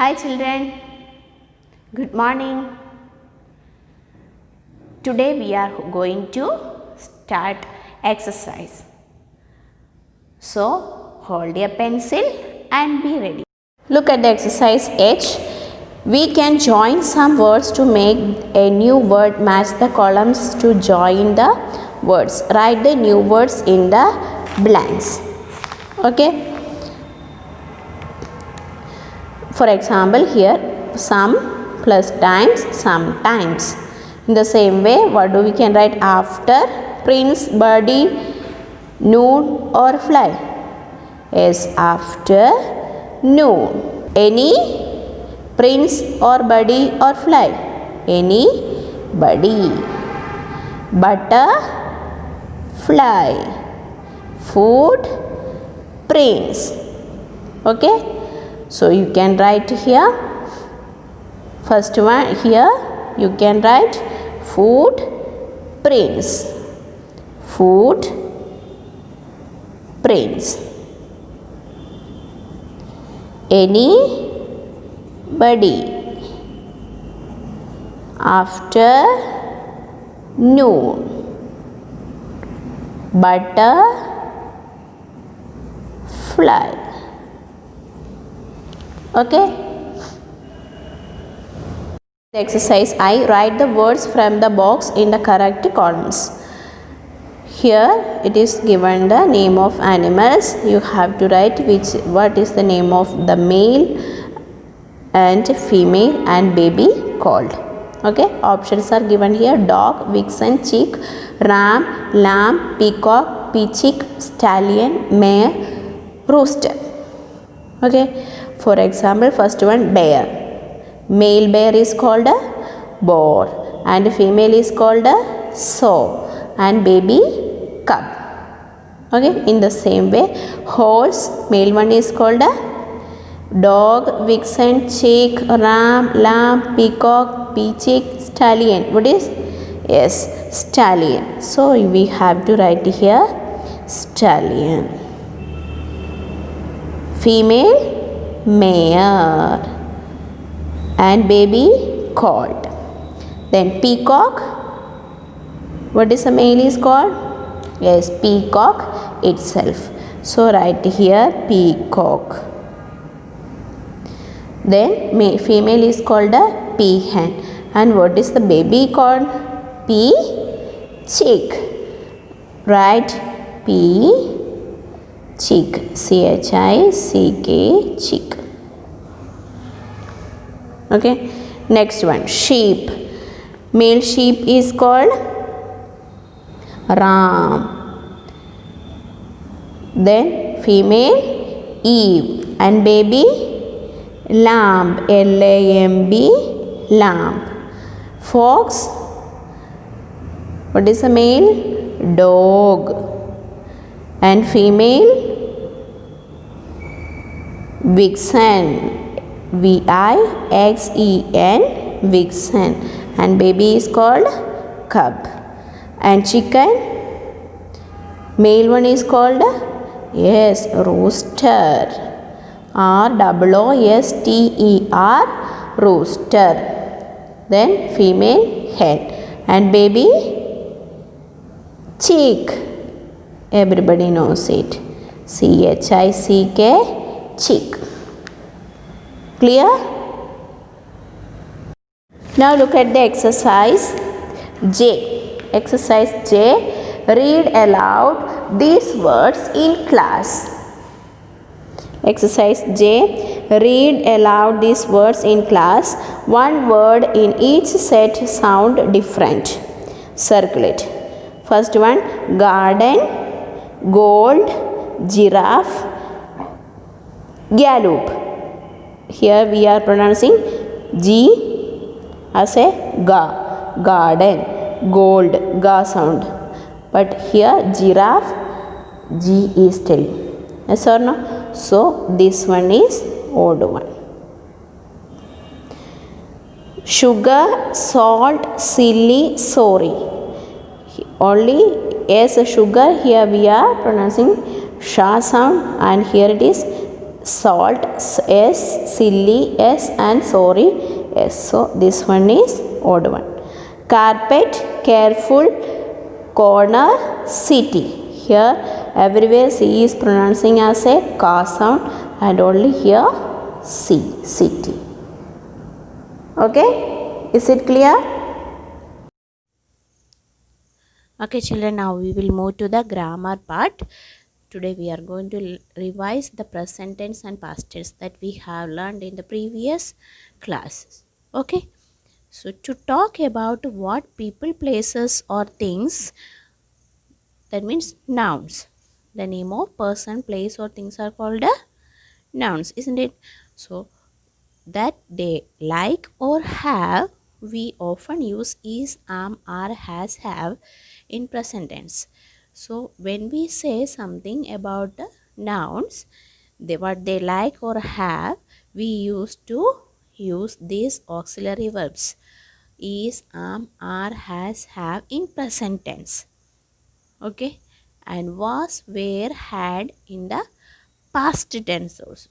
Hi children, good morning. Today we are going to start exercise. So hold your pencil and be ready. Look at the exercise H. We can join some words to make a new word match the columns to join the words. Write the new words in the blanks. Okay. For example, here some plus times, sometimes. In the same way, what do we can write after prince, birdie, noon or fly? Yes, after noon. Any prince or birdie or fly? Any birdie. Butter, fly. Food, prince. Okay. So you can write here, first one here you can write food, prince, food, prince. Anybody, after noon, butter, fly. Okay. The exercise I, write the words from the box in the correct columns. Here it is given the name of animals. You have to write what is the name of the male and female and baby called. Okay. Options are given here: dog, vixen, chick, ram, lamb, peacock, peachick, stallion, mare, rooster. Okay. For example, first one, bear. Male bear is called a boar and female is called a sow and baby cub. Okay. In the same way, horse, male one is called a dog, vixen, chick, ram, lamb, peacock, peachick, stallion. What is? Yes, stallion. So we have to write here stallion. Female, mare and baby called. Then peacock, what is the male is called? Yes, peacock itself. So write here peacock. Then female is called a peahen. And what is the baby called? Peachick. Write chick, C-H-I-C-K, chick. Okay. Next one, sheep. Male sheep is called ram. Then female Eve and baby lamb, L-A-M-B, lamb. Fox, what is the male? Dog and female vixen, V-I-X-E-N, vixen and baby is called cub. And chicken, male one is called, yes, rooster, R-O-O-S-T-E-R, rooster. Then female hen and baby chick. Everybody knows it, C-H-I-C-K, chick. Clear? Now look at the exercise J. Exercise J. Read aloud these words in class. Exercise J. Read aloud these words in class. One word in each set sound different. Circle it. First one, garden, gold, giraffe, gallop. Here we are pronouncing G as a ga, garden, gold, ga sound. But here giraffe, G is telling. Yes or no? So this one is odd one. Sugar, salt, silly, sorry. Only as a sugar, here we are pronouncing sha sound and here it is salt S, silly S, and sorry S. So this one is odd one. Carpet, careful, corner, city. Here everywhere C is pronouncing as a Ka sound and only here C, city. Okay, is it clear? Okay children, now we will move to the grammar part. Today we are going to revise the present tense and past tense that we have learned in the previous classes. Okay, so to talk about what people, places or things, that means nouns. The name of person, place or things are called nouns, isn't it? So that they like or have, we often use is, am, are, has, have in present tense. So when we say something about the nouns, what they like or have, we used to use these auxiliary verbs is, am, are, has, have in present tense. Okay, and was, were, had in the past tense also.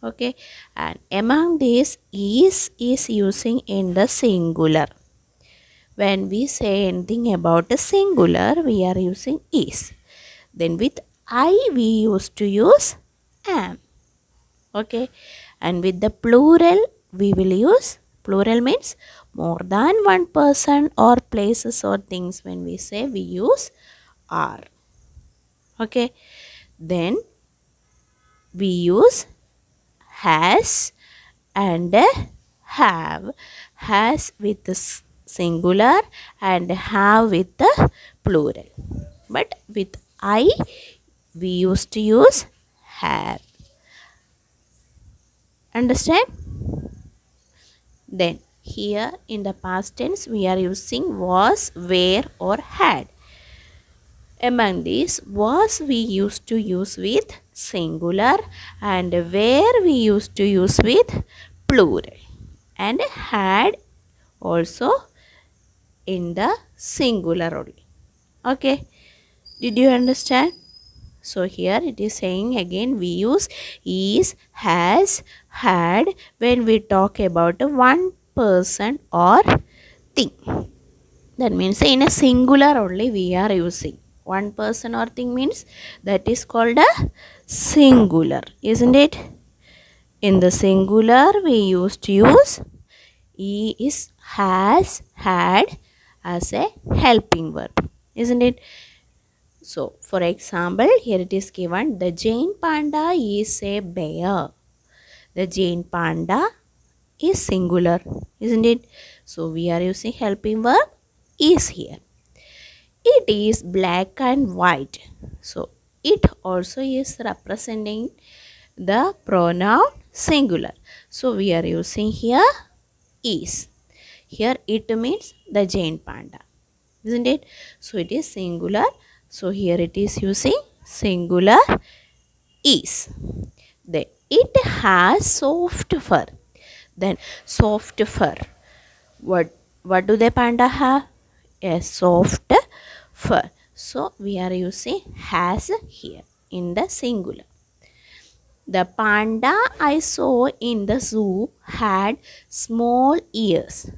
Okay, and among these is using in the singular. When we say anything about a singular, we are using is. Then with I we used to use am. Okay, and with the plural we will use, plural means more than one person or places or things. When we say, we use are. Okay, then we use has and have. Has with the singular and have with the plural. But with I we used to use have. Understand? Then here in the past tense we are using was, were or had. Among these, was we used to use with singular and were we used to use with plural, and had also in the singular only. Okay, did you understand? So here it is saying again, we use is, has, had when we talk about one person or thing. That means in a singular only we are using. One person or thing means that is called a singular, isn't it? In the singular we used to use is, has, had as a helping verb, isn't it? So for example, here it is given, the Jane panda is a bear. The Jane panda is singular, isn't it? So we are using helping verb is here. It is black and white. So it also is representing the pronoun singular. So we are using here is. Here it means the Jane panda, isn't it? So it is singular. So here it is using singular is. Then it has soft fur. Then soft fur. What do the panda have? A soft fur. So we are using has here in the singular. The panda I saw in the zoo had small ears.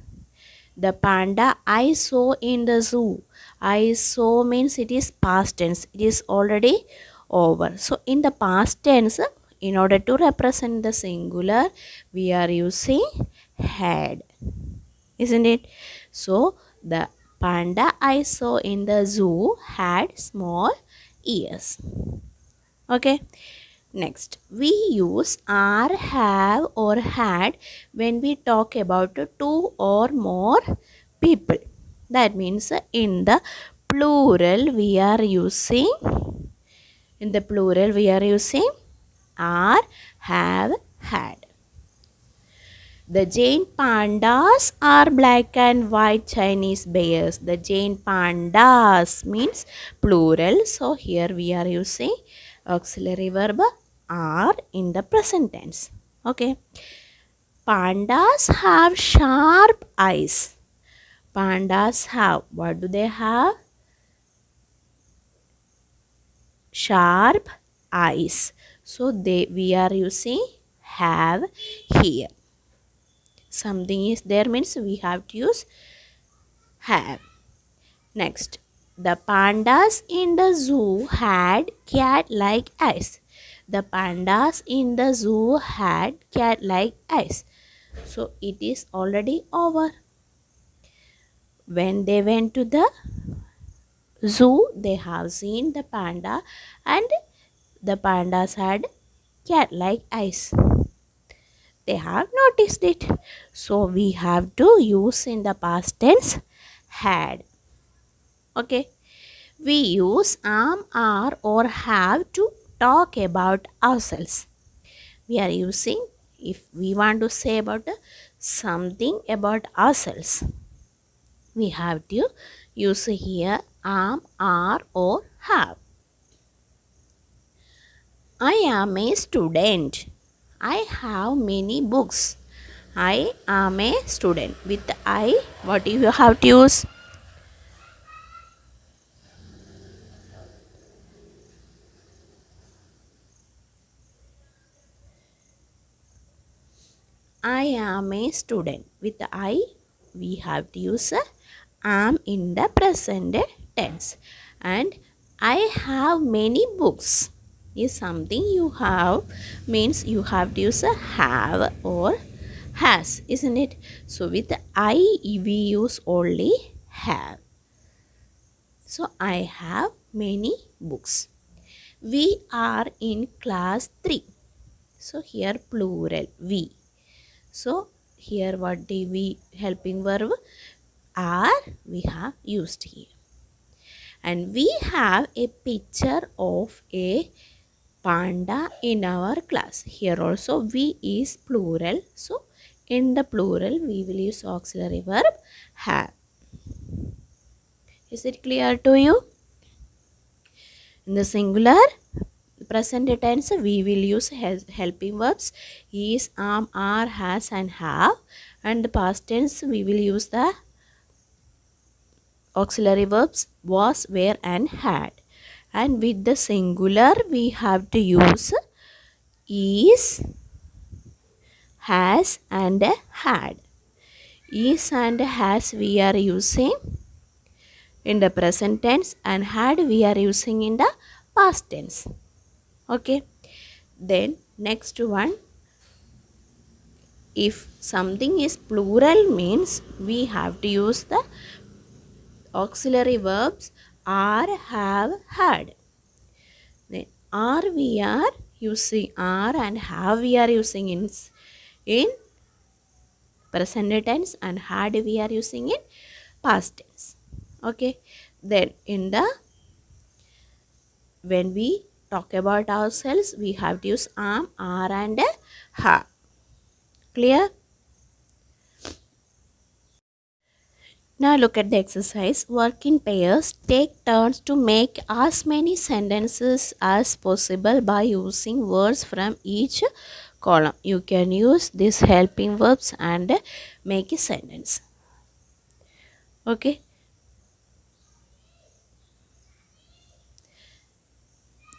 The panda I saw in the zoo. I saw means it is past tense. It is already over. So in the past tense, in order to represent the singular, we are using had. Isn't it? So the panda I saw in the zoo had small ears. Okay. Next, we use are, have or had when we talk about two or more people. That means in the plural we are using, are, have, had. The Jane pandas are black and white Chinese bears. The Jane pandas means plural. So here we are using auxiliary verb are in the present tense. Okay. Pandas have sharp eyes. Pandas have, what do they have? Sharp eyes. So we are using have here. Something is there means we have to use have. Next, the pandas in the zoo had cat-like eyes. The pandas in the zoo had cat-like eyes. So it is already over. When they went to the zoo, they have seen the panda and the pandas had cat-like eyes. They have noticed it. So we have to use in the past tense had. Okay. We use are or have to talk about ourselves. We are using if we want to say about something about ourselves. We have to use here are or have. I am a student. I have many books. I am a student. With I, what do you have to use? I am a student. With I, we have to use am in the present tense. And I have many books. Is something you have means you have to use a have or has, isn't it? So with I, we use only have. So I have many books. We are in class 3. So here plural we. So here what do we helping verb are we have used here. And we have a picture of a panda in our class. Here also we is plural. So in the plural we will use auxiliary verb have. Is it clear to you? In the singular present tense we will use helping verbs is, are, has and have. And the past tense we will use the auxiliary verbs was, were and had. And with the singular we have to use is, has and had. Is and has we are using in the present tense and had we are using in the past tense. Okay. Then next one, if something is plural means we have to use the auxiliary verbs are, have, had. Then are we are using are and have we are using in present tense and had we are using in past tense. Okay. Then in the when we talk about ourselves we have to use are and have. Clear? Now look at the exercise. Work in pairs. Take turns to make as many sentences as possible by using words from each column. You can use these helping verbs and make a sentence. Okay.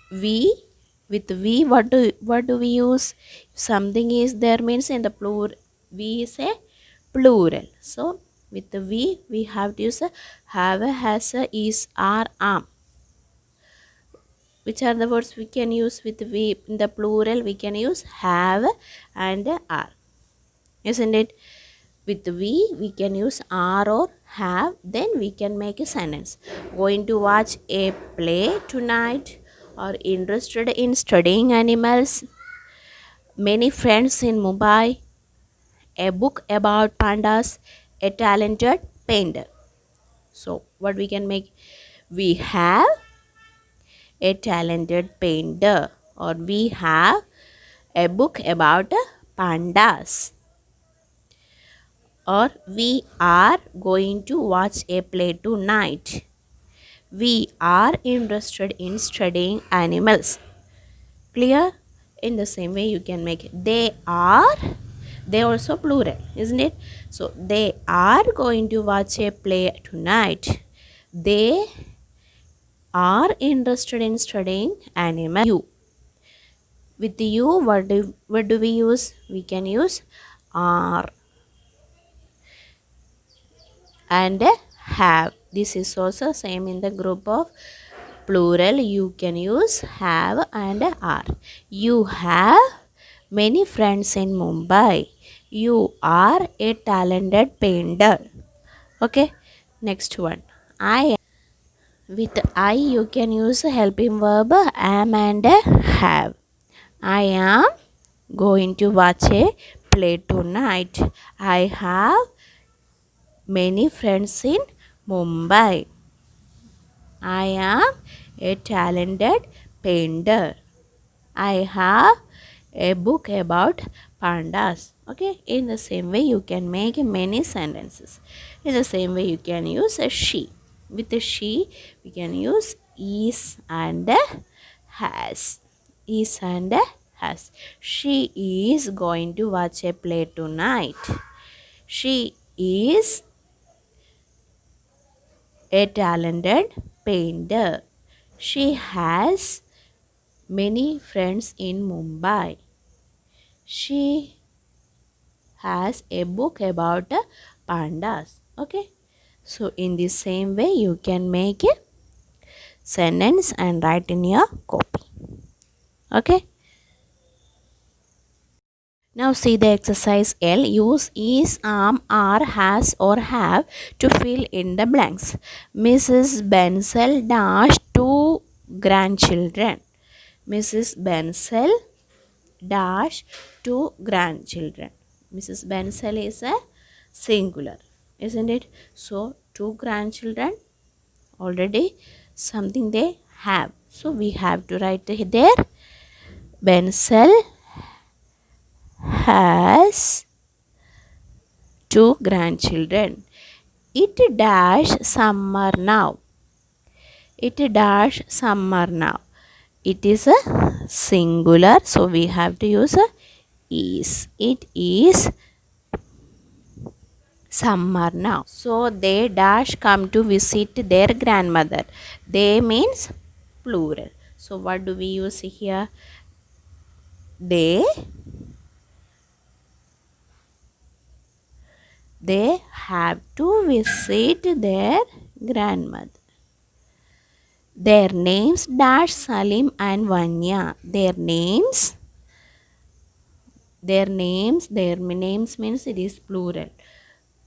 We, with we what do we use? If something is there means in the plural we is a plural. So with the we have to use a have, a, has, a, is, are, am. Which are the words we can use with we in the plural? We can use have and are, isn't it? With we can use are or have, then we can make a sentence. Going to watch a play tonight, or interested in studying animals, many friends in Mumbai, a book about pandas, a talented painter. So what we can make? We have a talented painter, or we have a book about pandas, or we are going to watch a play tonight. We are interested in studying animals. Clear? In the same way you can make they are, they also plural, isn't it? So they are going to watch a play tonight. They are interested in studying animals. You. With you, what do we use? We can use are and have. This is also same in the group of plural. You can use have and are. You have many friends in Mumbai. You are a talented painter. Okay, next one. I. With I, you can use a helping verb am and have. I am going to watch a play tonight. I have many friends in Mumbai. I am a talented painter. I have a book about pandas. Okay, in the same way, you can make many sentences. In the same way, you can use a she. With a she, we can use is and has. Is and has. She is going to watch a play tonight. She is a talented painter. She has many friends in Mumbai. She has a book about pandas. Okay, so in the same way you can make a sentence and write in your copy. Okay, now see the exercise L. Use is, are, has or have to fill in the blanks. Mrs. Bensel dash two grandchildren. Mrs. Bensel dash two grandchildren. Mrs. Bensel is a singular, isn't it? So two grandchildren, already something they have. So we have to write there. Bensel has two grandchildren. It dash summer now. It dash summer now. It is a singular, so we have to use a is. It is summer now. So they dash come to visit their grandmother. They means plural. So what do we use here? They have to visit their grandmother. Their names dash Salim and Vanya. Their names means it is plural.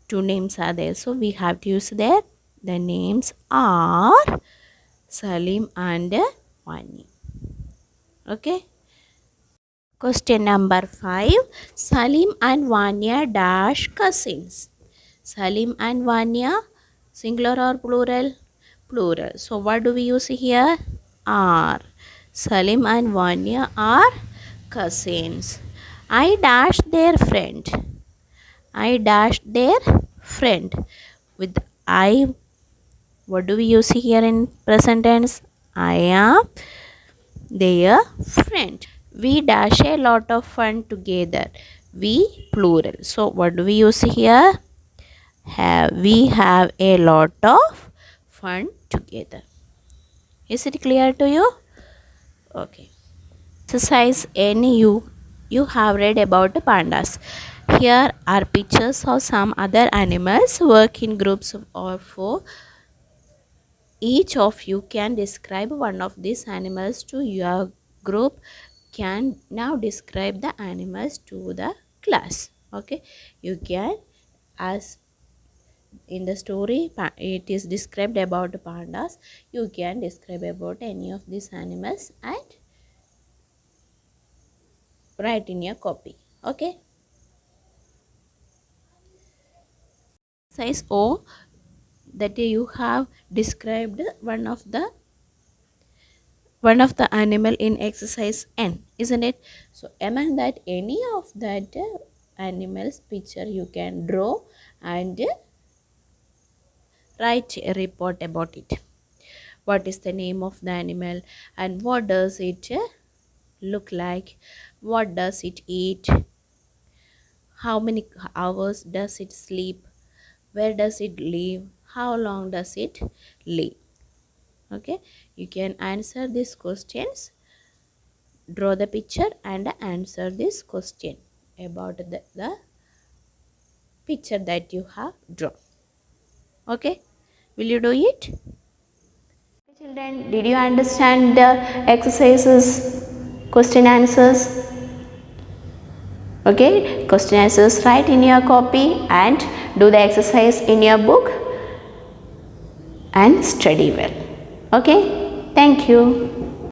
Two names are there, so we have to use there. The names are Salim and Vanya. Okay. Question number 5. Salim and Vanya dash cousins. Salim and Vanya, singular or plural? Plural. So what do we use here? Are. Salim and Vanya are cousins. I dash their friend. I dash their friend. With I, what do we use here in present tense? I am their friend. We dash a lot of fun together. We, plural. So what do we use here? We have a lot of fun together. Is it clear to you? Okay. Exercise N. You have read about pandas. Here are pictures of some other animals. Work in groups of or four. Each of you can describe one of these animals to your group. Can now describe the animals to the class. Okay, you can, as in the story it is described about pandas, you can describe about any of these animals and write in your copy. Okay, size O, that you have described one of the animal in exercise N, isn't it? So among that, any of that animals picture you can draw and write a report about it. What is the name of the animal and what does it look like? What does it eat? How many hours does it sleep? Where does it live? How long does it live? Okay, you can answer these questions draw the picture and answer this question about the picture that you have drawn. Okay, will you do it? Children, did you understand the exercises, question answers? Okay, question answers write in your copy and do the exercise in your book and study well. Okay, thank you.